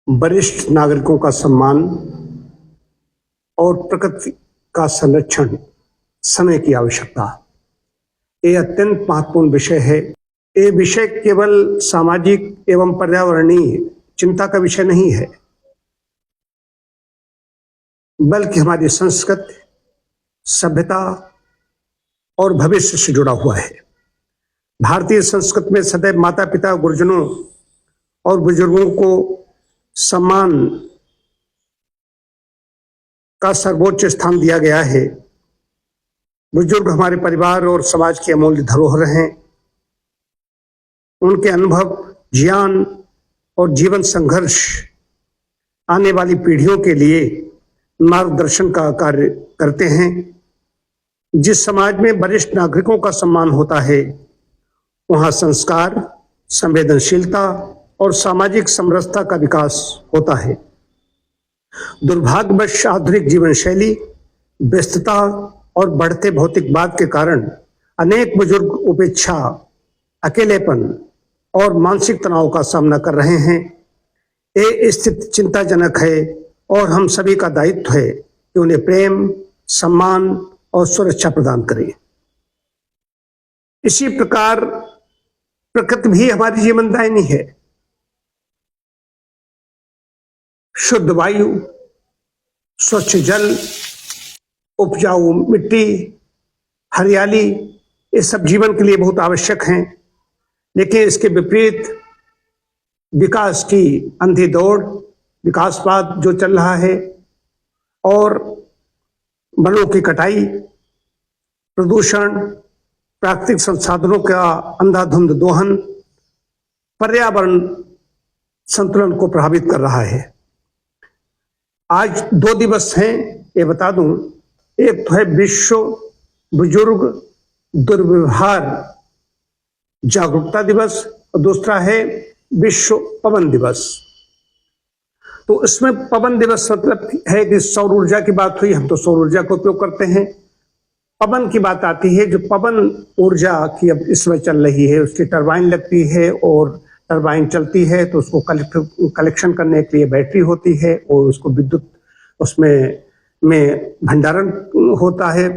वरिष्ठ नागरिकों का सम्मान और प्रकृति का संरक्षण समय की आवश्यकता। ये अत्यंत महत्वपूर्ण विषय है। ये विषय केवल सामाजिक एवं पर्यावरणीय चिंता का विषय नहीं है, बल्कि हमारी संस्कृति, सभ्यता और भविष्य से जुड़ा हुआ है। भारतीय संस्कृति में सदैव माता पिता, गुरुजनों और बुजुर्गों को सम्मान का सर्वोच्च स्थान दिया गया है। बुजुर्ग हमारे परिवार और समाज की अमूल्य धरोहर हैं। उनके अनुभव, ज्ञान और जीवन संघर्ष आने वाली पीढ़ियों के लिए मार्गदर्शन का कार्य करते हैं। जिस समाज में वरिष्ठ नागरिकों का सम्मान होता है, वहां संस्कार, संवेदनशीलता और सामाजिक समरसता का विकास होता है। दुर्भाग्यवश आधुनिक जीवन शैली, व्यस्तता और बढ़ते भौतिकवाद के कारण अनेक बुजुर्ग उपेक्षा, अकेलेपन और मानसिक तनाव का सामना कर रहे हैं। ये स्थिति चिंताजनक है और हम सभी का दायित्व है कि उन्हें प्रेम, सम्मान और सुरक्षा प्रदान करें। इसी प्रकार प्रकृति भी हमारी जीवनदायिनी है। शुद्ध वायु, स्वच्छ जल, उपजाऊ मिट्टी, हरियाली, ये सब जीवन के लिए बहुत आवश्यक हैं। लेकिन इसके विपरीत विकास की अंधी दौड़, विकासवाद जो चल रहा है और वनों की कटाई, प्रदूषण, प्राकृतिक संसाधनों का अंधाधुंध दोहन पर्यावरण संतुलन को प्रभावित कर रहा है। आज 2 दिवस हैं, ये बता दूं। एक तो है विश्व बुजुर्ग दुर्व्यवहार जागरूकता दिवस और दूसरा है विश्व पवन दिवस। तो इसमें पवन दिवस मतलब है कि सौर ऊर्जा की बात हुई, हम तो सौर ऊर्जा का उपयोग करते हैं। पवन की बात आती है, जो पवन ऊर्जा की अब इस समय चल रही है, उसकी टरबाइन लगती है और टरबाइन चलती है तो उसको कलेक्शन करने के लिए बैटरी होती है और उसको विद्युत उसमें भंडारण होता है।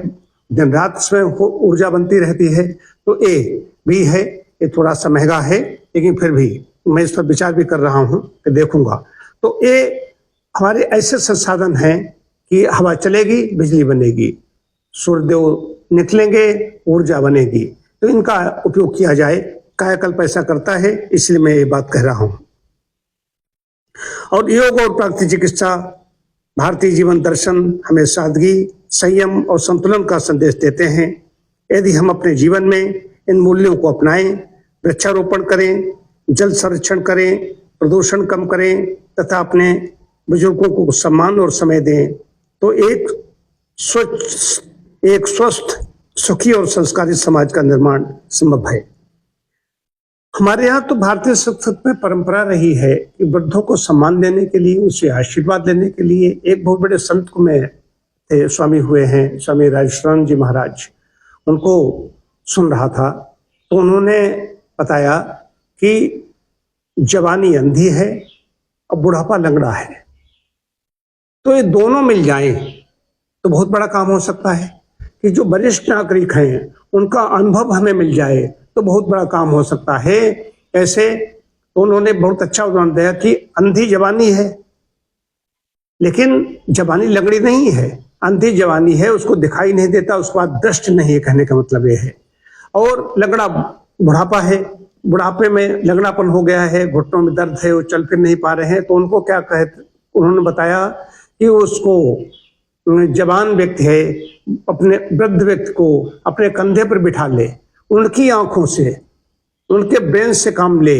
दिन रात उसमें ऊर्जा बनती रहती है। तो ये भी है, ये थोड़ा सा महंगा है, लेकिन फिर भी मैं इस पर विचार भी कर रहा हूँ कि देखूंगा। तो ये हमारे ऐसे संसाधन हैं कि हवा चलेगी, बिजली बनेगी, सूर्यदेव निकलेंगे, ऊर्जा बनेगी। तो इनका उपयोग किया जाए। कायाकल्प ऐसा करता है, इसलिए मैं ये बात कह रहा हूं। और योग और प्राकृतिक चिकित्सा, भारतीय जीवन दर्शन हमें सादगी, संयम और संतुलन का संदेश देते हैं। यदि हम अपने जीवन में इन मूल्यों को अपनाएं, वृक्षारोपण करें, जल संरक्षण करें, प्रदूषण कम करें तथा अपने बुजुर्गों को सम्मान और समय दें, तो एक स्वस्थ, सुखी और संस्कारी समाज का निर्माण संभव है। हमारे यहाँ तो भारतीय संस्कृति में परंपरा रही है कि वृद्धों को सम्मान देने के लिए, उसे आशीर्वाद लेने के लिए एक बहुत बड़े संत को में थे, स्वामी हुए हैं, स्वामी राजेश्वरानंद जी महाराज। उनको सुन रहा था तो उन्होंने बताया कि जवानी अंधी है और बुढ़ापा लंगड़ा है, तो ये दोनों मिल जाएं तो बहुत बड़ा काम हो सकता है। कि जो वरिष्ठ नागरिक हैं उनका अनुभव हमें मिल जाए तो बहुत बड़ा काम हो सकता है। ऐसे तो उन्होंने बहुत अच्छा उदाहरण दिया कि अंधी जवानी है, लेकिन जवानी लंगड़ी नहीं है। अंधी जवानी है, उसको दिखाई नहीं देता, उसके बाद दृष्टि नहीं है, कहने का मतलब ये है। और लंगड़ा बुढ़ापा है, बुढ़ापे में लंगड़ापन हो गया है, घुटनों में दर्द है, वो चल फिर नहीं पा रहे हैं। तो उनको क्या कहते, उन्होंने बताया कि उसको जवान व्यक्ति है, अपने वृद्ध व्यक्ति को अपने कंधे पर बिठा ले, उनकी आंखों से, उनके ब्रेन से काम ले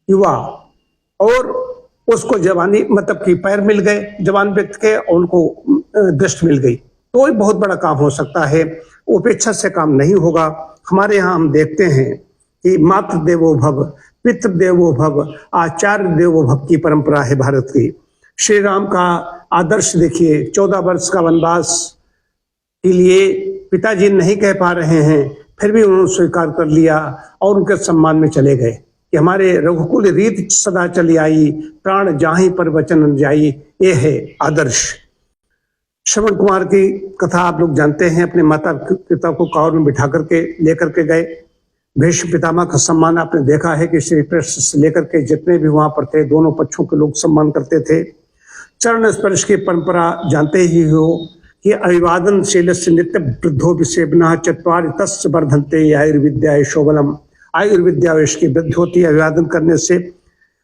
युवा, और उसको जवानी मतलब कि पैर मिल गए जवान व्यक्ति के, और उनको दृष्टि मिल गई, तो ये बहुत बड़ा काम हो सकता है। उपेक्षा से काम नहीं होगा। हमारे यहाँ हम देखते हैं कि मातृ देवो भव, पितृ देवो भव, आचार्य देवो भव की परंपरा है भारत की। श्री राम का आदर्श देखिए, 14 वर्ष का वनवास के लिए पिताजी नहीं कह पा रहे हैं, फिर भी उन्होंने स्वीकार कर लिया और उनके सम्मान में चले गए। कि हमारे रघुकुल रीत सदा चली आई, प्राण जाहि पर वचन न जाई, ये है आदर्श। श्रवण कुमार की कथा आप लोग जानते हैं। अपने माता पिता को कांवर में बिठा करके लेकर के गए। भीष्म पितामह का सम्मान आपने देखा है कि श्री कृष्ण से लेकर के जितने भी वहां पर थे, दोनों पक्षों के लोग सम्मान करते थे। चरण स्पर्श की परंपरा जानते ही हो कि अभिवादन शीलस्य नित्य वृद्धो विसेवना चत्वारि तस्य वर्धन्ते आयुर्विद्या शोभनम। आयुर्विद्या की वृद्धि होती है अभिवादन करने से।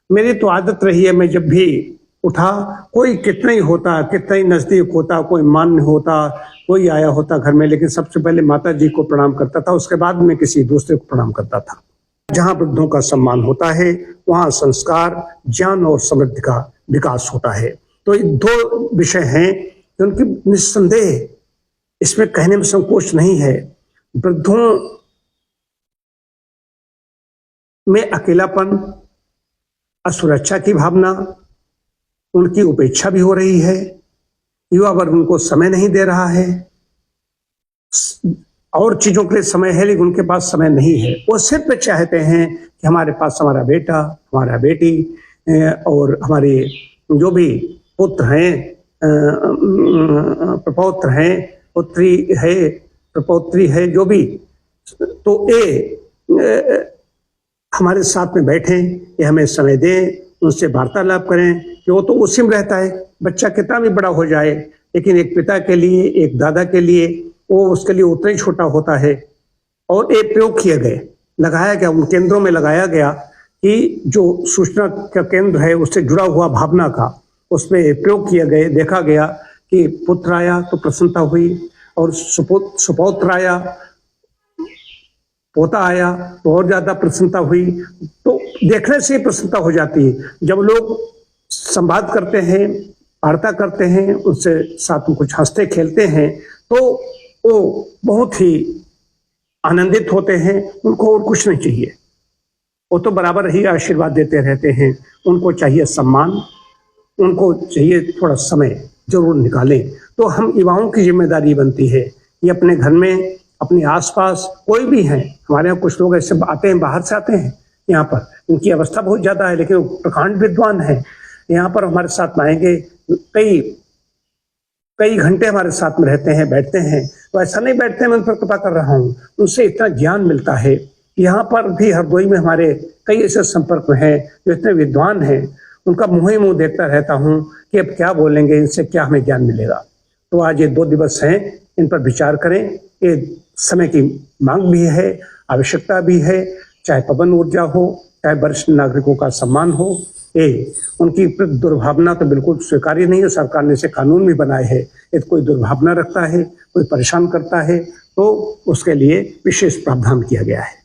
मेरी तो आदत रही है, मैं जब भी उठा, कोई कितना ही होता, कितना ही नजदीक होता, कोई मान्य होता, कोई आया होता घर में, लेकिन सबसे पहले माता जी को प्रणाम करता था, उसके बाद में किसी दूसरे को प्रणाम करता था। जहाँ वृद्धों का सम्मान होता है वहाँ संस्कार, ज्ञान और समृद्धि का विकास होता है। तो ये दो विषय हैं कि उनकी निस्संदेह, इसमें कहने में संकोच नहीं है। वृद्धों में अकेलापन, असुरक्षा की भावना, उनकी उपेक्षा भी हो रही है। युवा वर्ग उनको समय नहीं दे रहा है। और चीजों के लिए समय है लेकिन उनके पास समय नहीं है। वो सिर्फ चाहते हैं कि हमारे पास हमारा बेटा, हमारा बेटी और हमारे जो भी पुत्र हैं, प्रपौत्र हैं, पुत्री है, प्रपौत्री है, जो भी, तो ये हमारे साथ में बैठें, ये हमें समय दें, उनसे वार्तालाप करें। कि वो तो उसी में रहता है, बच्चा कितना भी बड़ा हो जाए, लेकिन एक पिता के लिए, एक दादा के लिए, वो उसके लिए उतना ही छोटा होता है। और एक प्रयोग किए गए, लगाया गया, उन केंद्रों में लगाया गया कि जो सूचना का केंद्र है उससे जुड़ा हुआ भावना का, उसमें प्रयोग किए गए। देखा गया कि पुत्र आया तो प्रसन्नता हुई, और सुपौत्र आया, पोता आया तो और ज्यादा प्रसन्नता हुई। तो देखने से ही प्रसन्नता हो जाती है। जब लोग संवाद करते हैं, वार्ता करते हैं, उनसे साथ में कुछ हंसते खेलते हैं, तो वो बहुत ही आनंदित होते हैं। उनको और कुछ नहीं चाहिए, वो तो बराबर ही आशीर्वाद देते रहते हैं। उनको चाहिए सम्मान, उनको चाहिए थोड़ा समय जरूर निकालें। तो हम युवाओं की जिम्मेदारी बनती है कि अपने घर में, अपने आसपास कोई भी हैं, हमारे यहाँ कुछ लोग ऐसे आते हैं, बाहर से आते हैं यहाँ पर, इनकी अवस्था बहुत ज्यादा है लेकिन प्रकांड विद्वान है, यहाँ पर हमारे साथ में आएंगे, कई घंटे हमारे साथ में रहते हैं, बैठते हैं। तो ऐसा नहीं बैठते हैं मैं उन पर कृपा कर रहा हूँ, उनसे इतना ज्ञान मिलता है। यहाँ पर भी हरदोई में हमारे कई ऐसे संपर्क में हैं जो इतने विद्वान हैं, उनका मुंह ही मुंह देखता रहता हूँ कि अब क्या बोलेंगे, इनसे क्या हमें ज्ञान मिलेगा। तो आज ये 2 दिवस हैं, इन पर विचार करें। ये समय की मांग भी है, आवश्यकता भी है, चाहे पवन ऊर्जा हो, चाहे वरिष्ठ नागरिकों का सम्मान हो। ये उनकी दुर्भावना तो बिल्कुल स्वीकार्य नहीं है। सरकार ने इसे कानून भी बनाए है। यदि कोई दुर्भावना रखता है, कोई परेशान करता है, तो उसके लिए विशेष प्रावधान किया गया है।